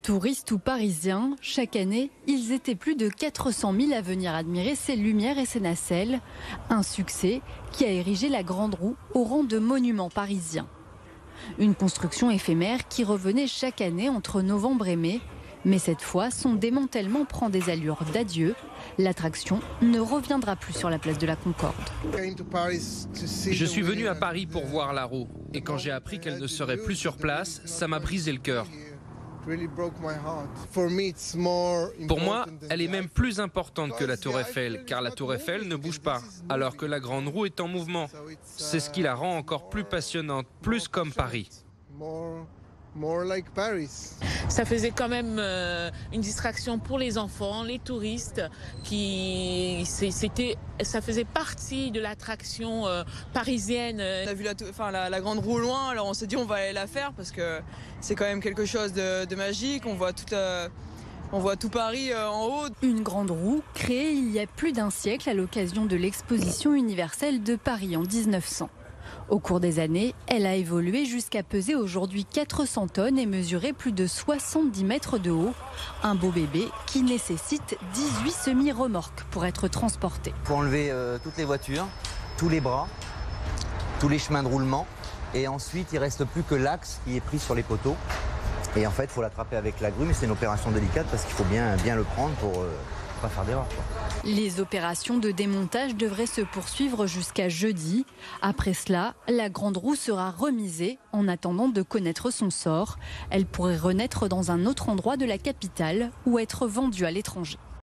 Touristes ou parisiens, chaque année, ils étaient plus de 400 000 à venir admirer ces lumières et ces nacelles. Un succès qui a érigé la Grande Roue au rang de monument parisien. Une construction éphémère qui revenait chaque année entre novembre et mai. Mais cette fois, son démantèlement prend des allures d'adieu. L'attraction ne reviendra plus sur la place de la Concorde. Je suis venu à Paris pour voir la roue. Et quand j'ai appris qu'elle ne serait plus sur place, ça m'a brisé le cœur. Pour moi, elle est même plus importante que la Tour Eiffel, car la Tour Eiffel ne bouge pas, alors que la Grande Roue est en mouvement. C'est ce qui la rend encore plus passionnante, plus comme Paris. Ça faisait quand même une distraction pour les enfants, les touristes, ça faisait partie de l'attraction parisienne. On a vu la Grande Roue au loin, alors on s'est dit on va aller la faire parce que c'est quand même quelque chose de magique, on voit tout Paris en haut. Une Grande Roue créée il y a plus d'un siècle à l'occasion de l'exposition universelle de Paris en 1900. Au cours des années, elle a évolué jusqu'à peser aujourd'hui 400 tonnes et mesurer plus de 70 mètres de haut. Un beau bébé qui nécessite 18 semi-remorques pour être transporté. Il faut enlever toutes les voitures, tous les bras, tous les chemins de roulement. Et ensuite, il ne reste plus que l'axe qui est pris sur les poteaux. Et en fait, il faut l'attraper avec la grue, mais c'est une opération délicate parce qu'il faut bien le prendre pour pas faire d'erreur. Les opérations de démontage devraient se poursuivre jusqu'à jeudi. Après cela, la Grande Roue sera remisée en attendant de connaître son sort. Elle pourrait renaître dans un autre endroit de la capitale ou être vendue à l'étranger.